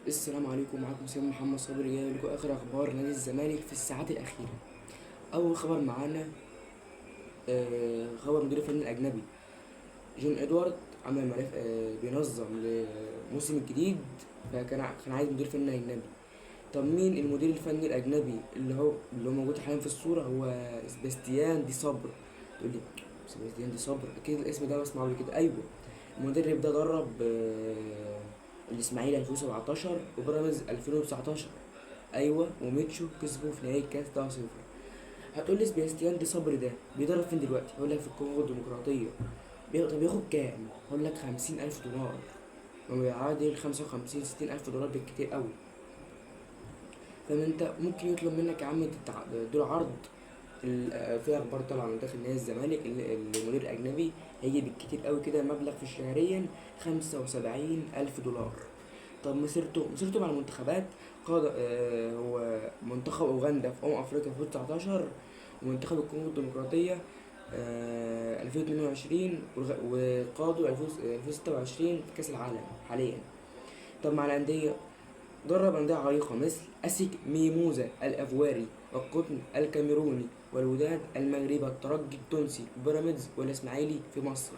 السلام عليكم، معاكم سيد محمد صبري جاي لكم اخر اخبار نادي الزمالك في الساعات الاخيره. اول خبر معانا خبر مدير الفني الاجنبي جون ادوارد عمل ملف بينظم للموسم الجديد، فكان عايز مدير فني اجنبي. طب مين المدير الفني الاجنبي اللي هو موجود حاليا في الصوره؟ هو سباستيان دي صبر. تقول لي سباستيان دي صبر؟ اكيد الاسم ده بسمعه قبل كده. ايوه، المدرب ده درب الاسماعيلي 2017 وبيراميدز 2019. ايوه، وميتشو كسبوا في نهائي الكاس ده 0. هتقول لي سباستيان دي صبر ده بيدرب فين دلوقتي؟ هقول لك في الكونغو الديمقراطيه. طب بياخد كام؟ هقول لك 50,000 دولار، ما بيعادل 55 60 ألف دولار بالكتير قوي. فانت ممكن يطلب منك يا عم دول عرض. في اخبار طالعه من داخل نادي الزمالك المدير الاجنبي هيجي بالكتير قوي كده مبلغ في شهريا 75,000 دولار. طب مسيرته مع المنتخبات، قاد هو منتخب اوغندا في افريقيا في 2019، ومنتخب الكونغو الديمقراطيه 2022، وقادوا 2026 في كاس العالم حاليا. طب مع الانديه، درب أندية عريقة مثل أسيك ميموزا الأفواري، والقطن الكاميروني، والوداد المغربي، الترجي التونسي، بيراميدز، والإسماعيلي في مصر.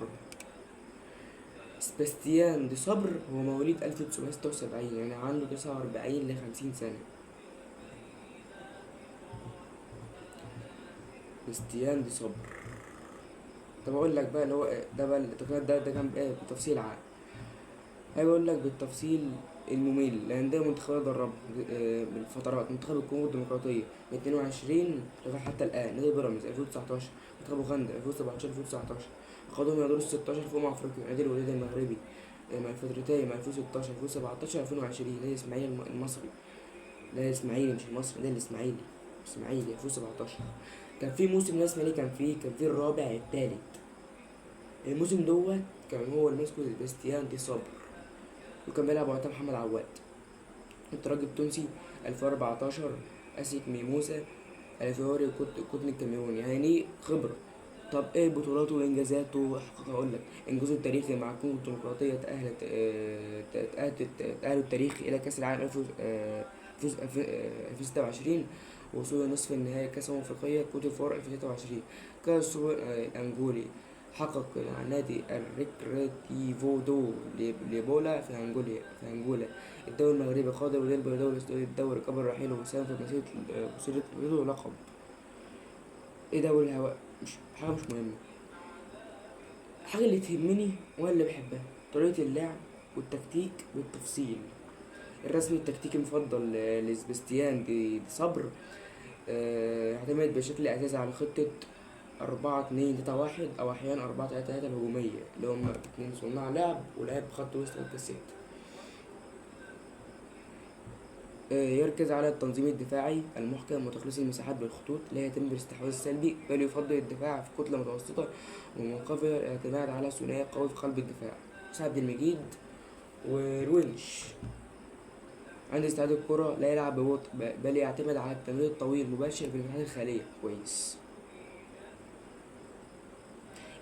سباستيان دي صبر هو مواليد 1976، يعني عنده 49 ل 50 سنة. سباستيان دي صبر. طب أقول لك بقى اللي هو ده بقى التقنيات ده كان بقى بتفصيل عام. هيقول لك بالتفصيل الممل لأندية منتخبات دربها بالفترات: منتخب الكونغو الديمقراطية من 22 لغاية حتى الآن، نادي بيراميدز 2019، منتخب أوغندا 2017 2019، خدهم إلى دور ال 16 في أفريقيا نادي الوداد المغربي مع الفترتين من 2016 2017 2020، نادي الإسماعيلي المصري. نادي الإسماعيلي مش المصري، نادي الإسماعيلي 2017. كان في موسم نادي الإسماعيلي كان فيه الرابع التالت. الموسم دوت كان هو اللي ماسكه سباستيان دي صبر، وكان بيلعب وقتها محمد عواد. الترجي التونسي 2014، اسيك ميموسا الفيوري، كوتن الكاميروني، يعني خبرة. طب ايه بطولاته وانجازاته؟ هقول لك: انجازه التاريخي مع الكونغو الديمقراطية، تأهل التاريخي إلى كأس العالم 2026، وصول نصف النهائي كأس أفريقيا كوت ديفوار 2023، كأس السوبر الأنجولي. حقق مع نادي الريكريتيفو دو ليبولا في أنجولا الدوري المغربي، قادر ويلعب الدوري قبل رحيله، وساهم في مسيرة لقب. ايه دوري الهواء؟ مش حاجة، مش مهمة. الحاجة اللي تهمني وأنا اللي بحبها طريقة اللعب والتكتيك بالتفصيل. الرسم التكتيكي المفضل لسباستيان دي صبر يعتمد بشكل أساسي على خطة 4-2-3-1، أو أحيانا 4-3-3 الهجومية، اللي هم 2 صناع لعب ولاعب خط وسط مركز 6. يركز على التنظيم الدفاعي المحكم وتخليص المساحات بالخطوط لا يتم بالاستحواذ السلبي، بل يفضل الدفاع في كتلة متوسطة ومنخفضة، الاعتماد على ثنائي قوي في قلب الدفاع: سعد المجيد والونش. عند استعادة الكرة لا يلعب ببطء، بل يعتمد على التمرير الطويل المباشر في المساحات الخالية كويس.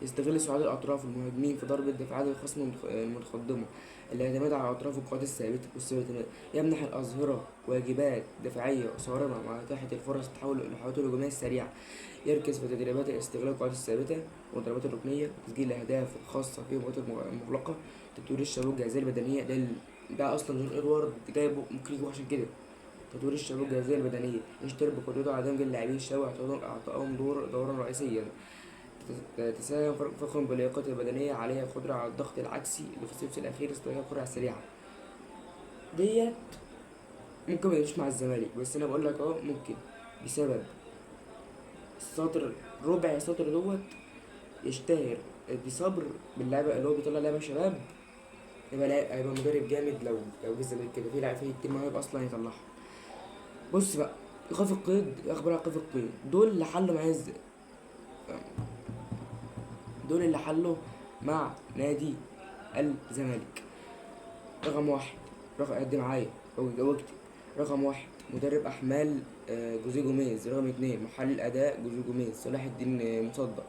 يستغل سرعات الأطراف المهاجمين في ضرب الدفاعات الخصم المتقدمة، الاعتماد على أطراف القوات الثابتة والثبات. يمنح الأظهرة واجبات دفاعية صارمة مع إتاحة الفرص تحول الحالات الهجومية السريعة. يركز في تدريبات استغلال القوات الثابتة والضربات الركنية، تسجيل الأهداف الخاصة في المباريات المغلقة، تطوير الشباب الجاهزية البدنية. ده أصلا جون إدوارد جايبه، ممكن يجيبه عشان كده. تطوير الشباب الجاهزية البدنية، يشترك بقدرته على دمج اللاعبين الشباب، إعطائهم دورا رئيسيا. تساهم فخم بلياقته البدنية، عليها قدرة على الضغط العكسي اللي في الثلث الأخير، استغلال الكرة السريعة. ديت ممكن ميجيش مع الزمالك، بس أنا بقول لك أهو ممكن بسبب السطر، ربع سطر دوت يشتهر بصبر باللعبة، اللي هو بيطلع لعبة شباب. هيبقى مدرب جامد لو جه الزمالك كده، في لاعب، في كتير مواهب أصلا يطلعها. بص بقى، إيقاف القيد، أخبار إيقاف القيد دول اللي حلوا معايا ازاي؟ دول اللي حلوا مع نادي الزمالك. رقم واحد، قد معايا أو اكتب: رقم واحد مدرب أحمال جوزيه جوميز. رقم اتنين محلل أداء جوزيه جوميز صلاح الدين مصدق،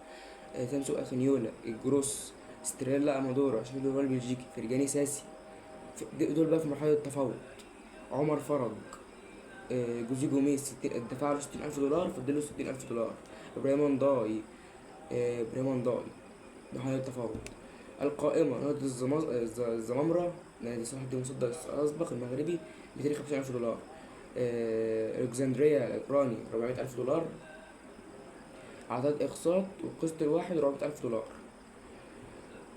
تامسو أخنيولا، الجروس، ستريلا أمادورا، شيلو البلجيكي، فرجاني ساسي. دول بقى في مرحلة التفاوض. عمر فرج، جوزيه جوميز دفع له 60,000 دولار، فضله 60,000 دولار. إبراهيم ضاي، إبراهيم ضاي ضحايا التفاوض. القائمة: نادي الزمامرة، نادي صلاح الدين مصدق الأسبق المغربي، 250,000 دولار. ألكسندريا الإيراني، 400,000 دولار. عدد إقساط والقسط الواحد 400,000 دولار.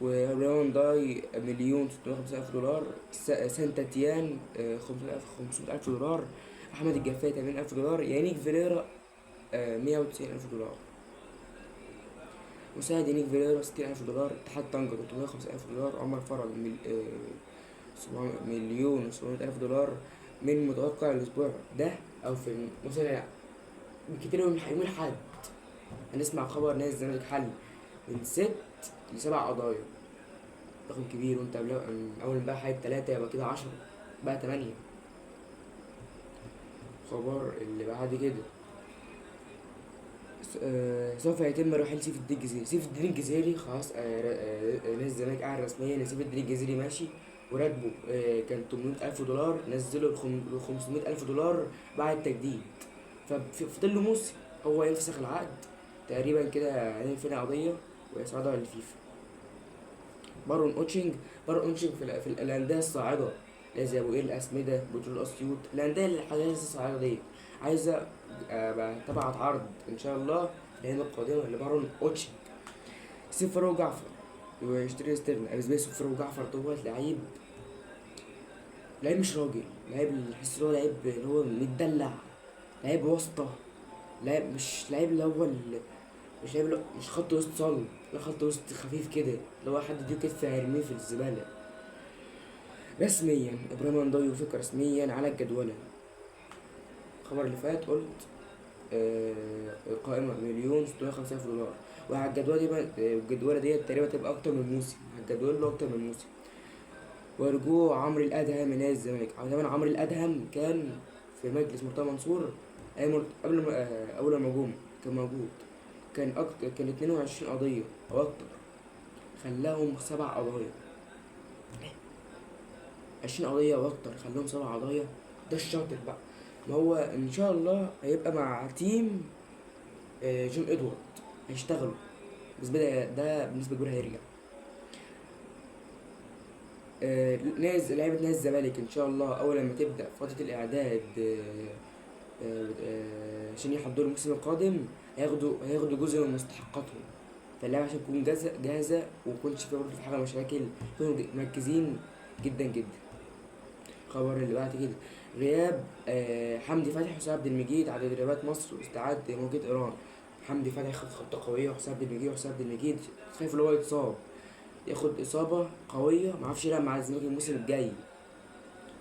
وريون داي 1,650,000 دولار. سانتا تيان 500,000 دولار. أحمد الجفاي 80,000 دولار. يانيك فيريرا 190,000 دولار. مساعد يانيك فيريرا 60,000 دولار. اتحاد طنجة 350,000 دولار. عمر فرج 1,700,000 دولار. من متوقع الأسبوع ده أو في مثلا بكتير يوم الأحد هنسمع خبر نادي الزمالك حل من 6 ل7 قضايا. رقم كبير، وانت اول امبارح حاجة 3 يبقى كده 10 بقى 8. خبر اللي بعد كده سوف يتم رحيل سيف الدين الجزيري. سيف الدين الجزيري خلاص، نادي الزمالك أعلن رسميا إن سيف الدين الجزيري ماشي، وراتبه كان 800,000 دولار، نزله ل 500,000 دولار بعد التجديد. ففضل له موسم، هو يفسخ العقد تقريبا كده، هيعمل فينا قضية ويصعدها للفيفا. بارون اوتشنج في الأندية الصاعدة، زي أبو قير الأسمدة، بترول أسيوط، الأندية اللي حاليا لسه الصاعدة ديت، عايزة تبعت عرض إن شاء الله الأيام القادمة لبارون اوتشنج. سيف فاروق جعفر ويشتري ستيرن. بالنسبة لي سيف فاروق جعفر دوت لعيب مش راجل، لعيب الحس اللي هو لعيب اللي هو متدلع، لعيب واسطة، لعيب مش لعيب اللي هو مش لعيب مش خط وسط صلب، لا خط وسط خفيف كده اللي هو حد اديه كتف هيرميه في الزبالة. رسميا ابراهيم انضاي يوافق رسميا على الجدولة. الخبر اللي فات قلت القائمة 1,650,000 دولار. وعلى الجدولة دي الجدولة ديت تقريبا تبقى أكتر من موسم، على الجدولة أكتر من موسم. ورجوع عمرو الأدهم من نادي الزمالك. زمان عمرو الأدهم كان في مجلس مرتضى منصور قبل ما أول ما جم كان موجود. كان 22 قضية أو أكتر، خلاهم 7 قضايا. 20 قضية أو أكتر خلاهم 7 قضايا. ده الشاطر بقى. ما هو إن شاء الله هيبقى مع تيم جون إدوارد، هيشتغلوا بالنسبة ده بالنسبة كبيرة هيرجع. لعيبة نادي الزمالك إن شاء الله أول لما تبدأ فترة الإعداد عشان يحضروا الموسم القادم، هياخدوا جزء من مستحقاتهم. فاللعبة عشان تكون جاهزة وميكونش فيها برضه في حاجة مشاكل، يكونوا مركزين جدا جدا. الخبر اللي بعد كده غياب حمدي فتحي وحسام عبد المجيد على تدريبات مصر واستعاد مواجهة إيران. حمدي فتحي خد خطة قوية، وحسام عبد المجيد خايف اللي هو يتصاب، ياخد إصابة قوية معرفش يلعب مع الزمالك الموسم الجاي.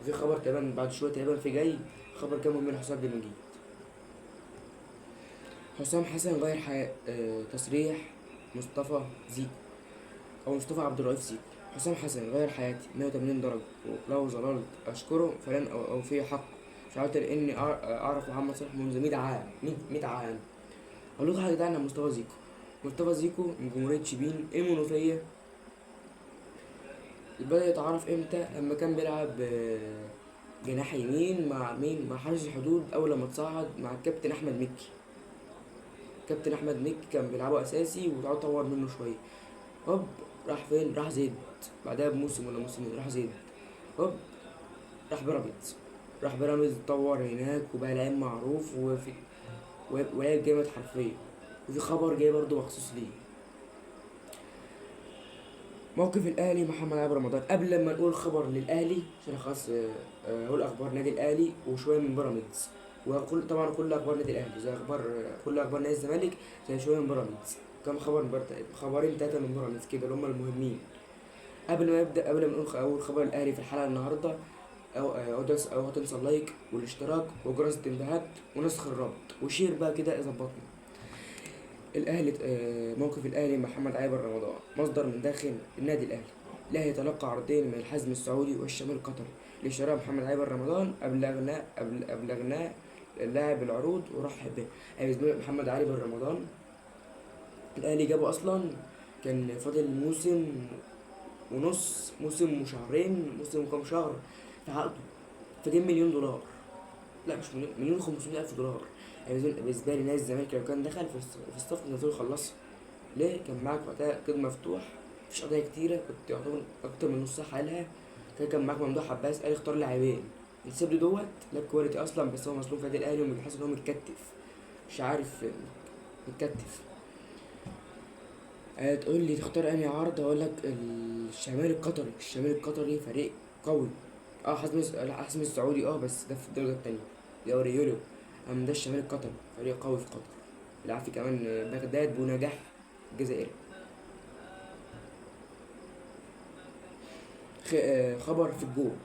وفي خبر تقريبا بعد شوية تقريبا في جاي خبر كان مهم من حسام عبد المجيد. حسام حسن غير تصريح مصطفى زيكو أو مصطفى عبد الرؤوف زيكو. حسام حسن غير حياتي 180 درجة، ولو ظللت أشكره فلن أوفي حقه. شعرت إني أعرف محمد صلاح منذ 100 عام. 100 عام. أقول لكم حاجة تانية عن مصطفى زيكو. مصطفى زيكو من جمهورية شبين المنوفية. بدأ يتعرف إمتى؟ لما كان بيلعب جناح يمين مع مين؟ مع حارس الحدود. أول لما اتصعد مع الكابتن أحمد مكي. كابتن أحمد مكي كان بيلعبه أساسي وتقعد تطور منه شوية. هوب راح فين؟ راح زيد. بعدها بموسم ولا موسمين راح زيد. هوب راح بيراميدز. اتطور هناك وبقى لعيب معروف ولعيب جامد حرفيا. وفي خبر جاي برضه مخصوص ليه. موقف الاهلي محمد عبد رمضان. قبل ما نقول خبر للاهلي عشان خلاص اقول اخبار نادي الاهلي وشويه من بيراميدز، طبعا كل اخبار نادي الاهلي زي اخبار كل اخبار نادي الزمالك زي شويه من بيراميدز. كم خبرين 3 من بيراميدز كده اللي هم المهمين. قبل ما نقول اول خبر الاهلي في الحلقه النهارده، او تنسى اللايك والاشتراك وجرس التنبيهات ونسخ الرابط وشير بقى كده ظبطنا. الاهلي موقف الاهلي محمد عابر رمضان. مصدر من داخل النادي الاهلي. الاهلي تلقى عرضين من الحزم السعودي والشمال القطري لشراء محمد عابر رمضان. ابلغناه اللاعب العروض ورحب به. محمد عابر رمضان الاهلي جابه اصلا كان فاضل موسم ونص، موسم وشهرين، موسم وكام شهر في عقده. فجاب مليون دولار. لا مش مليون، مليون وخمسمية ألف دولار. يعني بالنسبة لي نادي الزمالك لو كان دخل في الصف كان المفروض يخلصها. ليه؟ كان معاك وقتها قيد مفتوح، مفيش قضايا كتيرة، كنت يعتبر أكتر من نص حالها. كان معاك ممدوح عباس قال اختار لاعبين، نسيب له دوت لاعب كواليتي أصلا، بس هو مظلوم في النادي الأهلي وبيحس إن هو متكتف، مش عارف، متكتف. تقول لي تختار انهي عرض؟ اقول لك الشمال القطري. الشمال القطري فريق قوي. اه حزم السعودي، بس ده في الدرجه التانية، دوري يورو. اما ده الشمال القطري فريق قوي في قطر. بيلعب في كمان بغداد بونجاح الجزائري. خبر في الجول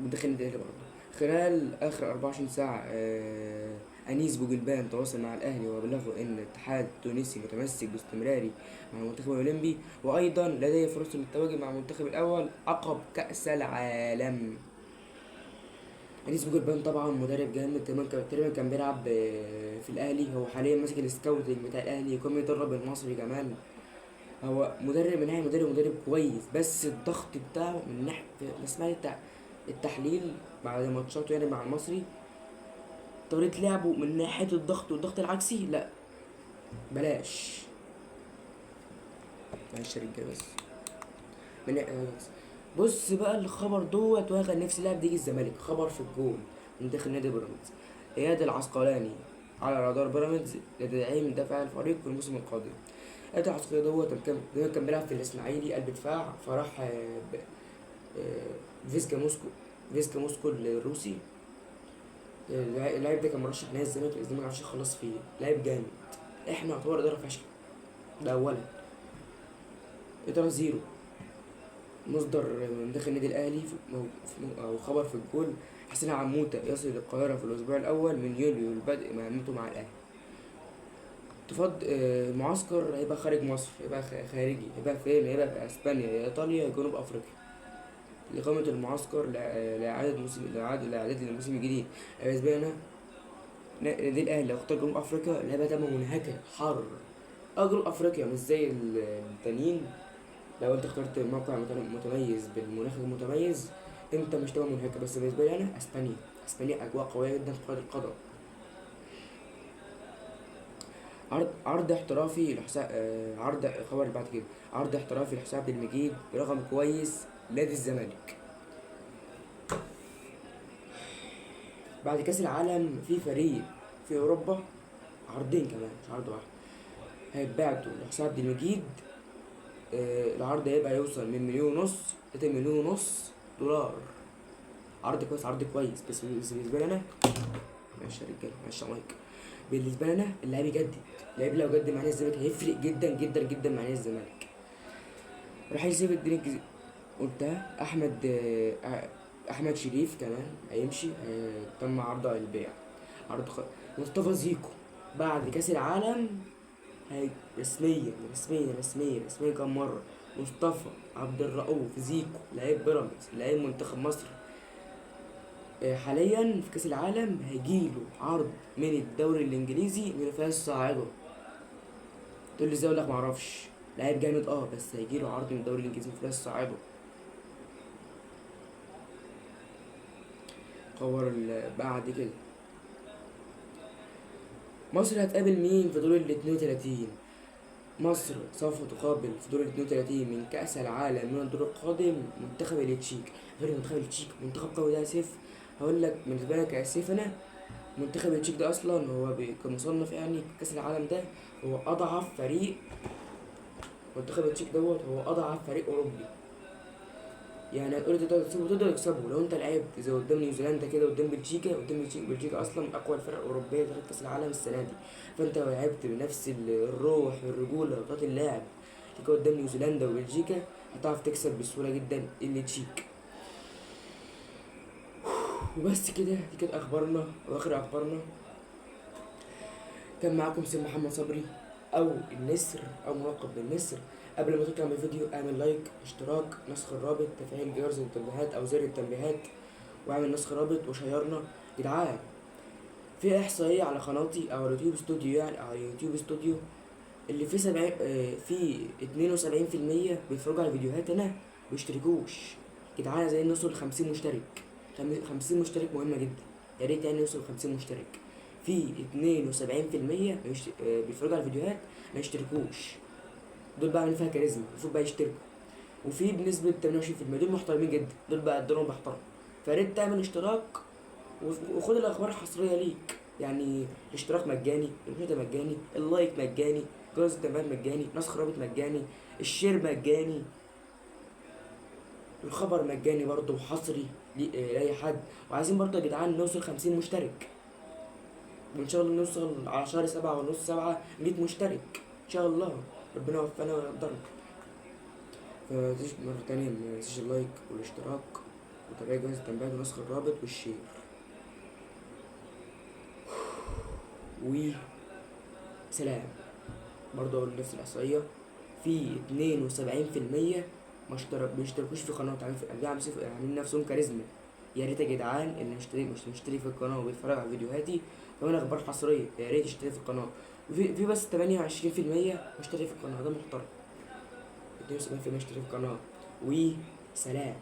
مدخل الدقيقة برضه. خلال آخر 24 ساعة أنيس بوجلبان تواصل مع الأهلي وبلغه أن الاتحاد التونسي متمسك باستمراري مع المنتخب الأولمبي، وأيضا لديه فرصة للتواجد مع المنتخب الأول عقب كأس العالم. أنيس بوجلبان طبعا مدرب جامد، تقريبا كان بيلعب في الأهلي. هو حاليا ماسك السكاوتنج بتاع الأهلي، وكان بيدرب المصري كمان. هو مدرب من ناحية مدرب كويس، بس الضغط بتاعه من ناحية اسمها التحليل بعد ماتشاته يعني مع المصري، طريقة لعبه من ناحية الضغط والضغط العكسي لا، بلاش. معلش يا رجالة بس من بص بقى الخبر دوت، وانا كان نفسي لاعب يجي الزمالك. خبر في الجول من داخل نادي بيراميدز. اياد العسقلاني على رادار بيراميدز لتدعيم دفاع الفريق في الموسم القادم. اياد العسقلاني دوت كان بيلعب في الاسماعيلي قلب دفاع، فراح فيسكا موسكو الروسي. اللاعب ده كان مرشح نادي الزمالك، الزمالك معرفش يخلص فيه. لاعب جامد، احنا نعتبر اداره فاشله. ده اولا. اداره زيرو. مصدر من داخل النادي الاهلي او خبر في الجول. حسين عموته يصل للقاهره في الاسبوع الاول من يوليو للبدء مهمته مع الاهلي. معسكر هيبقى خارج مصر، هيبقى خارجي، هيبقى فين؟ هيبقى في اسبانيا يا ايطاليا يا جنوب افريقيا. لإقامة المعسكر لإعداد الموسم الجديد. بالنسبة لنا نادي الأهلي لو اختار جنوب أفريقيا اللعبة تبقى منهكة حر. جنوب أفريقيا مش زي التانيين. لو أنت اخترت موقع متميز بالمناخ المتميز أنت مش تبقى منهكة. بس بالنسبة لي أنا أسبانيا أجواء قوية جدا في كرة القدم. عرض احترافي لحساب عرض خبر بعد كده. عرض احترافي لحسام عبد المجيد برقم كويس نادي الزمالك. بعد كأس العالم في فريق في أوروبا عرضين كمان مش عرض واحد هيتبعتوا لحسام عبد المجيد. العرض هيبقى يوصل من مليون ونص ل2 مليون ونص دولار. عرض كويس بس بالنسبة لي أنا، ماشي يا رجالة ماشي يا مايك، بالنسبة لي أنا اللاعب يجدد. اللاعب لو جدد مع نادي الزمالك هيفرق جدا جدا جدا مع نادي الزمالك. راح يسيب الدنيا قلتها. أحمد شريف كمان هيمشي. تم عرضه على البيع. مصطفى زيكو بعد كأس العالم هي رسميا كم مرة. مصطفى عبد الرؤوف زيكو لعيب بيراميدز لعيب منتخب مصر حاليا في كأس العالم هيجيله عرض من الدوري الإنجليزي من الفئة الصاعدة. تقول لي ازاي؟ اقول لك معرفش. لعيب جامد بس هيجيله عرض من الدوري الإنجليزي من الفئة الصاعدة. خبر بعد كده مصر هتقابل مين في دور ال 32؟ مصر سوف تقابل في دور ال 32 من كأس العالم من الدور القادم منتخب التشيك. غير منتخب التشيك منتخب قوي ده يا سيف. هقول لك بالنسبة لك يا سيف، أنا منتخب التشيك ده أصلا هو كمصنف يعني كأس العالم ده هو أضعف فريق. منتخب التشيك دوت هو أضعف فريق أوروبي. يعني هتقولي تقدر تكسبه لو انت لعبت زي قدام نيوزيلندا كده، قدام بلجيكا اصلا من اقوى الفرق الاوروبيه في كاس العالم السنه دي. فانت لو لعبت بنفس الروح والرجوله وقت اللاعب كده قدام نيوزيلندا وبلجيكا هتعرف تكسب بسهوله جدا التشيك. وبس كده، دي كانت اخبارنا واخر اخبارنا. كان معاكم سيد محمد صبري او النسر او ملقب بالنسر. قبل ما تطلع من الفيديو اعمل لايك، اشتراك، نسخ الرابط، تفعيل جرس التنبيهات او زر التنبيهات، واعمل نسخ رابط وشيرنا. جدعان في احصائيه على قناتي او اليوتيوب استوديو، يعني او اليوتيوب استوديو اللي فيه 70 في 72% بيتفرجوا على فيديوهات انا بيشتركوش. جدعان عايزين نوصل 50 مشترك. 50 مشترك مهمة جدا، يا ريت يعني يوصل 50 مشترك. في 72% بيتفرجوا على الفيديوهات ما يشتركوش، دول بقى عاملين فيها كاريزما المفروض بقى يشتركوا. وفي بنسبة 28% دول محترمين جدا، دول بقى اديلهم محترم. فريت تعمل اشتراك وخد الأخبار حصرية ليك، يعني الاشتراك مجاني، المشاهدة مجاني، اللايك مجاني، جرس التنبيهات مجاني، نسخ رابط مجاني، الشير مجاني، الخبر مجاني برضه وحصري لأي حد. وعايزين برضه يا جدعان نوصل 50 مشترك، وإن شاء الله نوصل على شهر 7 ونص 7 100 مشترك إن شاء الله، ربنا يوفقنا ويقدرنا. فتنسيش مرة تانية متنسيش اللايك والاشتراك وتابعي جهاز التنبيهات ونسخ الرابط والشير. وسلام. برضه أقول نفس الإحصائية، في 72% ما بيشتركوش في قناة، عاملين نفسهم كاريزما. يا ريت يا جدعان اللي مش مشترك في القناة وبيتفرج على فيديوهاتي كمان أخبار حصرية، يا ريت يشترك في القناة. وفي بس 28% مشترك في القناة، ده محترم. 72% مشترك في القناة. وسلام.